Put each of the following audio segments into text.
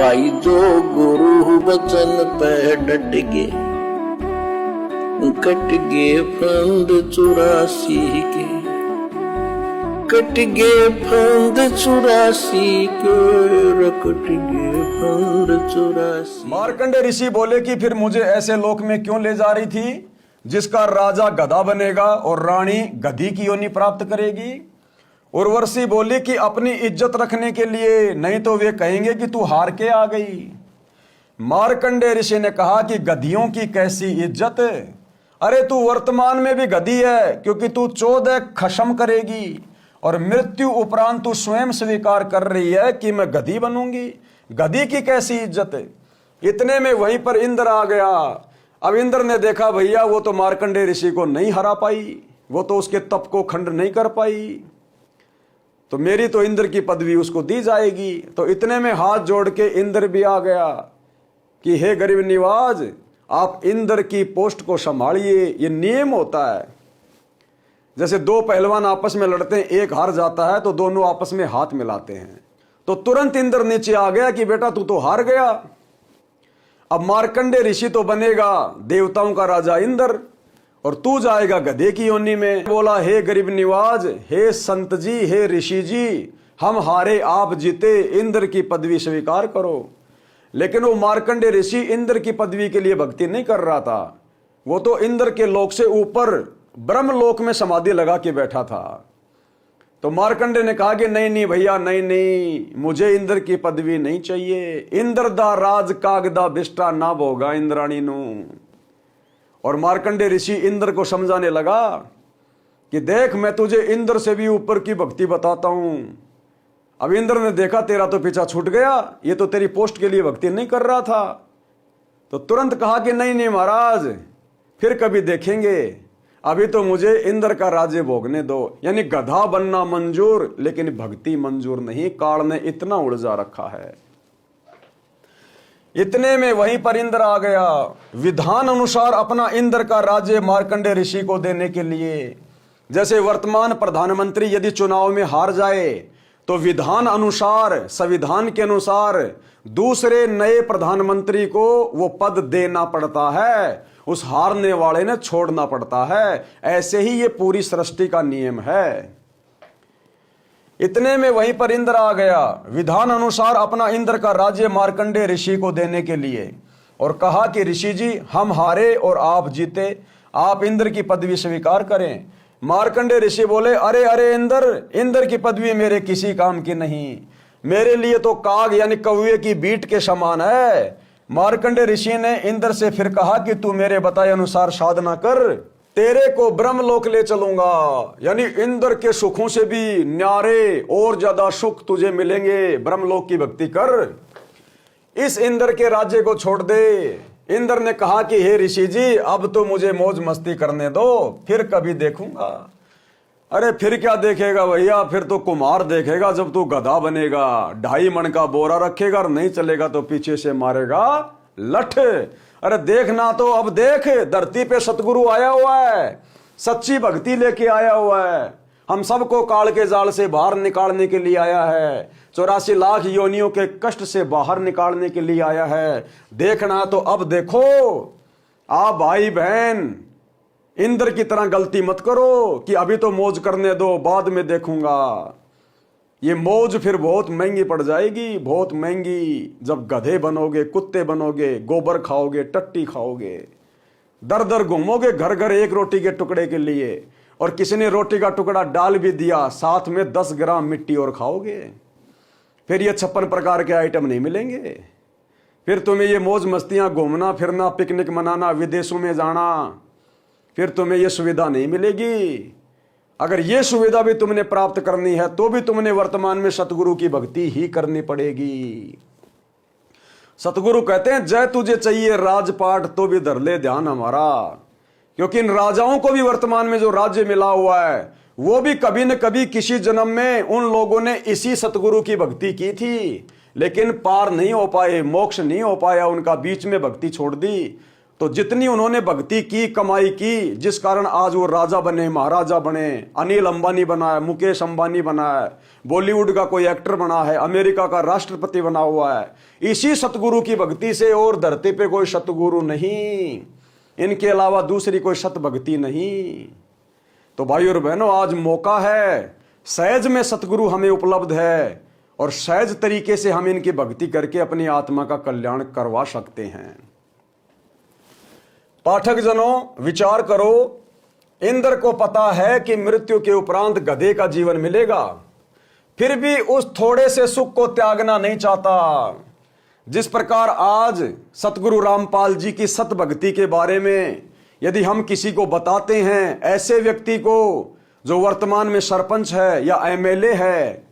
भाई जो गुरु वचन पे डट गए, कट गए फंद 84 के, कट गए फंद 84 के, कट गए फंद 84। मार्कंडे ऋषि बोले कि फिर मुझे ऐसे लोक में क्यों ले जा रही थी जिसका राजा गधा बनेगा और रानी गधी की योनि प्राप्त करेगी। उर्वशी बोली कि अपनी इज्जत रखने के लिए, नहीं तो वे कहेंगे कि तू हार के आ गई। मार्कंडे ऋषि ने कहा कि गधियों की कैसी इज्जत, अरे तू वर्तमान में भी गधी है, क्योंकि तू 14 खशम करेगी और मृत्यु उपरांत तू स्वयं स्वीकार कर रही है कि मैं गधी बनूंगी। गधी की कैसी इज्जत है। इतने में वहीं पर इंद्र आ गया। अब इंद्र ने देखा भैया वो तो मार्कंडे ऋषि को नहीं हरा पाई, वो तो उसके तप को खंड नहीं कर पाई, तो मेरी तो इंद्र की पदवी उसको दी जाएगी। तो इतने में हाथ जोड़ के इंद्र भी आ गया कि हे गरीब निवाज, आप इंद्र की पोस्ट को संभालिए। ये नियम होता है, जैसे दो पहलवान आपस में लड़ते हैं, एक हार जाता है तो दोनों आपस में हाथ मिलाते हैं। तो तुरंत इंद्र नीचे आ गया कि बेटा तू तो हार गया, अब मार्कंडे ऋषि तो बनेगा देवताओं का राजा इंद्र और तू जाएगा गधे की योनि में। बोला हे गरीब निवाज, हे संत जी, हे ऋषि जी, हम हारे आप जीते, इंद्र की पदवी स्वीकार करो। लेकिन वो मार्कंडे ऋषि इंद्र की पदवी के लिए भक्ति नहीं कर रहा था, वो तो इंद्र के लोक से ऊपर ब्रह्म लोक में समाधि लगा के बैठा था। तो मार्कंडे ने कहा कि नहीं नहीं भैया, नहीं नहीं, मुझे इंद्र की पदवी नहीं चाहिए। इंद्र दा राज कागदा बिष्टा ना भोगा इंद्राणी नू। और मार्कंडे ऋषि इंद्र को समझाने लगा कि देख मैं तुझे इंद्र से भी ऊपर की भक्ति बताता हूं। अब इंद्र ने देखा तेरा तो पीछा छूट गया, ये तो तेरी पोस्ट के लिए भक्ति नहीं कर रहा था। तो तुरंत कहा कि नहीं नहीं महाराज, फिर कभी देखेंगे, अभी तो मुझे इंद्र का राज्य भोगने दो। यानी गधा बनना मंजूर, लेकिन भक्ति मंजूर नहीं। काल ने इतना उलझा रखा है। इतने में वहीं पर इंद्र आ गया, विधान अनुसार अपना इंद्र का राज्य मार्कंडे ऋषि को देने के लिए। जैसे वर्तमान प्रधानमंत्री यदि चुनाव में हार जाए तो विधान अनुसार, संविधान के अनुसार दूसरे नए प्रधानमंत्री को वो पद देना पड़ता है, उस हारने वाले ने छोड़ना पड़ता है। ऐसे ही ये पूरी सृष्टि का नियम है। इतने में वहीं पर इंद्र आ गया, विधान अनुसार अपना इंद्र का राज्य मार्कंडे ऋषि को देने के लिए, और कहा कि ऋषि जी हम हारे और आप जीते, आप इंद्र की पदवी स्वीकार करें। मार्कंडे ऋषि बोले अरे अरे इंद्र की पदवी मेरे किसी काम की नहीं, मेरे लिए तो काग यानी कौवे की बीट के समान है। मार्कंडे ऋषि ने इंद्र से फिर कहा कि तू मेरे बताए अनुसार साधना कर, तेरे को ब्रह्मलोक ले चलूंगा। यानी इंद्र के सुखों से भी न्यारे और ज्यादा सुख तुझे मिलेंगे, ब्रह्मलोक की भक्ति कर, इस इंद्र के राज्य को छोड़ दे। इंद्र ने कहा कि हे ऋषि जी अब तो मुझे मौज मस्ती करने दो, फिर कभी देखूंगा। अरे फिर क्या देखेगा भैया, फिर तो कुम्हार देखेगा जब तू गधा बनेगा, 2.5 मन का बोरा रखेगा और नहीं चलेगा तो पीछे से मारेगा लठ। अरे देखना तो अब देख, धरती पे सतगुरु आया हुआ है, सच्ची भक्ति लेके आया हुआ है, हम सबको काल के जाल से बाहर निकालने के लिए आया है, 84 लाख योनियों के कष्ट से बाहर निकालने के लिए आया है। देखना तो अब देखो। आप भाई बहन इंद्र की तरह गलती मत करो कि अभी तो मौज करने दो, बाद में देखूंगा। ये मौज फिर बहुत महंगी पड़ जाएगी, बहुत महंगी। जब गधे बनोगे, कुत्ते बनोगे, गोबर खाओगे, टट्टी खाओगे, दर दर घूमोगे घर घर एक रोटी के टुकड़े के लिए, और किसी ने रोटी का टुकड़ा डाल भी दिया, साथ में 10 ग्राम मिट्टी और खाओगे, फिर ये 56 प्रकार के आइटम नहीं मिलेंगे। फिर तुम्हें ये मौज मस्तियां, घूमना फिरना, पिकनिक मनाना, विदेशों में जाना, फिर तुम्हें ये सुविधा नहीं मिलेगी। अगर ये सुविधा भी तुमने प्राप्त करनी है तो भी तुमने वर्तमान में सतगुरु की भक्ति ही करनी पड़ेगी। सतगुरु कहते हैं जय तुझे चाहिए राजपाट तो भी धर ले ध्यान हमारा, क्योंकि इन राजाओं को भी वर्तमान में जो राज्य मिला हुआ है वो भी कभी न कभी किसी जन्म में उन लोगों ने इसी सतगुरु की भक्ति की थी, लेकिन पार नहीं हो पाए, मोक्ष नहीं हो पाया उनका, बीच में भक्ति छोड़ दी। तो जितनी उन्होंने भक्ति की, कमाई की, जिस कारण आज वो राजा बने, महाराजा बने, अनिल अंबानी बना है, मुकेश अंबानी बना है, बॉलीवुड का कोई एक्टर बना है, अमेरिका का राष्ट्रपति बना हुआ है, इसी सतगुरु की भक्ति से। और धरती पे कोई सतगुरु नहीं, इनके अलावा दूसरी कोई सत भक्ति नहीं। तो भाई और बहनों, आज मौका है, सहज में सतगुरु हमें उपलब्ध है और सहज तरीके से हम इनकी भक्ति करके अपनी आत्मा का कल्याण करवा सकते हैं। पाठक जनों, विचार करो, इंद्र को पता है कि मृत्यु के उपरांत गधे का जीवन मिलेगा, फिर भी उस थोड़े से सुख को त्यागना नहीं चाहता। जिस प्रकार आज सतगुरु रामपाल जी की सत भक्ति के बारे में यदि हम किसी को बताते हैं, ऐसे व्यक्ति को जो वर्तमान में सरपंच है या एमएलए है,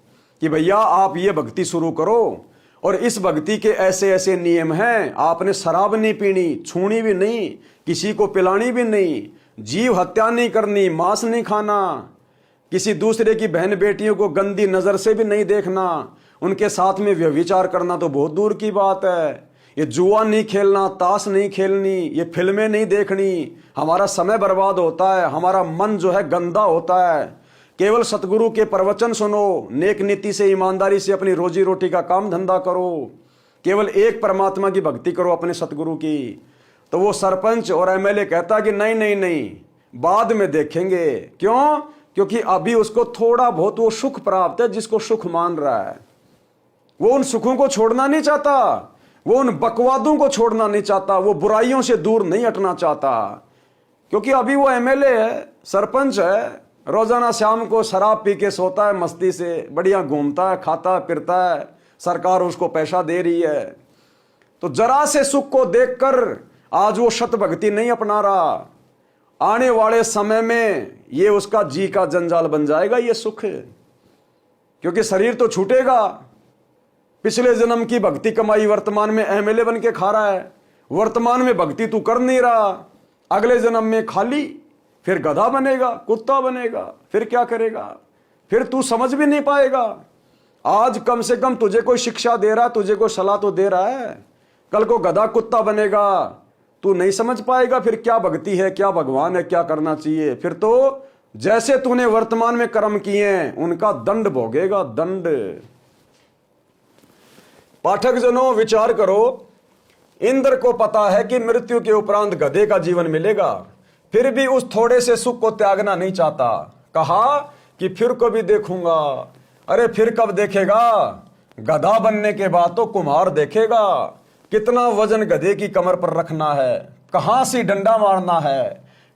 कि भैया आप ये भक्ति शुरू करो और इस भक्ति के ऐसे ऐसे नियम हैं, आपने शराब नहीं पीनी, छूनी भी नहीं, किसी को पिलानी भी नहीं, जीव हत्या नहीं करनी, मांस नहीं खाना, किसी दूसरे की बहन बेटियों को गंदी नजर से भी नहीं देखना, उनके साथ में व्यभिचार करना तो बहुत दूर की बात है, ये जुआ नहीं खेलना, ताश नहीं खेलनी, ये फिल्में नहीं देखनी, हमारा समय बर्बाद होता है, हमारा मन जो है गंदा होता है। केवल सतगुरु के प्रवचन सुनो, नेक नीति से, ईमानदारी से अपनी रोजी रोटी का काम धंधा करो, केवल एक परमात्मा की भक्ति करो अपने सतगुरु की। तो वो सरपंच और एमएलए कहता कि नहीं नहीं नहीं, बाद में देखेंगे। क्यों? क्योंकि अभी उसको थोड़ा बहुत वो सुख प्राप्त है, जिसको सुख मान रहा है। वो उन सुखों को छोड़ना नहीं चाहता, वो उन बकवादों को छोड़ना नहीं चाहता, वो बुराइयों से दूर नहीं हटना चाहता। क्योंकि अभी वो एमएलए है, सरपंच है, रोजाना शाम को शराब पी के सोता है, मस्ती से बढ़िया घूमता है, खाता है, फिरता है, सरकार उसको पैसा दे रही है। तो जरा से सुख को देखकर आज वो सत भक्ति नहीं अपना रहा। आने वाले समय में ये उसका जी का जंजाल बन जाएगा ये सुख, क्योंकि शरीर तो छूटेगा। पिछले जन्म की भक्ति कमाई वर्तमान में एमएलए बन के खा रहा है, वर्तमान में भक्ति तू कर नहीं रहा, अगले जन्म में खाली, फिर गधा बनेगा, कुत्ता बनेगा, फिर क्या करेगा, फिर तू समझ भी नहीं पाएगा। आज कम से कम तुझे कोई शिक्षा दे रहा है, तुझे कोई सलाह तो दे रहा है, कल को गधा कुत्ता बनेगा, तू नहीं समझ पाएगा फिर क्या भक्ति है, क्या भगवान है, क्या करना चाहिए। फिर तो जैसे तूने वर्तमान में कर्म किए हैं उनका दंड भोगेगा, दंड। पाठक जनों, विचार करो, इंद्र को पता है कि मृत्यु के उपरांत गधे का जीवन मिलेगा, फिर भी उस थोड़े से सुख को त्यागना नहीं चाहता। कहा कि फिर कभी देखूंगा। अरे फिर कब देखेगा? गधा बनने के बाद तो कुम्हार देखेगा कितना वजन गधे की कमर पर रखना है, कहां से डंडा मारना है।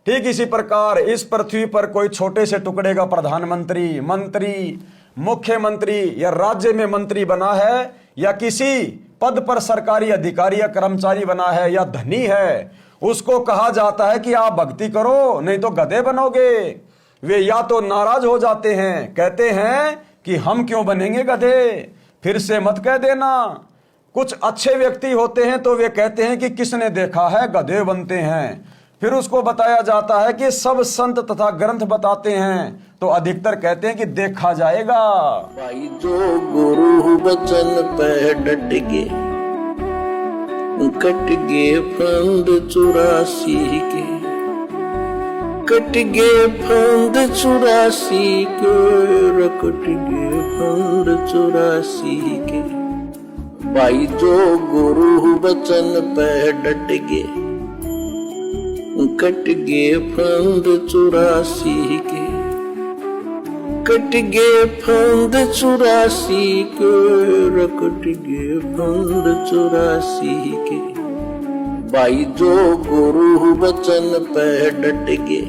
ठीक इसी प्रकार इस पृथ्वी पर कोई छोटे से टुकड़े का प्रधानमंत्री, मंत्री, मुख्यमंत्री या राज्य में मंत्री बना है, या किसी पद पर सरकारी अधिकारी या कर्मचारी बना है, या धनी है, उसको कहा जाता है कि आप भक्ति करो नहीं तो गधे बनोगे। वे या तो नाराज हो जाते हैं, कहते हैं कि हम क्यों बनेंगे गधे, फिर से मत कह देना। कुछ अच्छे व्यक्ति होते हैं तो वे कहते हैं कि किसने देखा है गधे बनते हैं। फिर उसको बताया जाता है कि सब संत तथा ग्रंथ बताते हैं, तो अधिकतर कहते हैं कि देखा जाएगा। भाई जो गुरु बचन पे डट गे, कट गे फंद 84 के, कट गे फंद 84 के, कट गे फंद 84 के। भाई जो गुरु बचन पे डट गे, कट गे फंद 84 के, कट गे फंद 84 के, कट गे फंद 84 के। भाई जो गुरु बचन पे डट गे,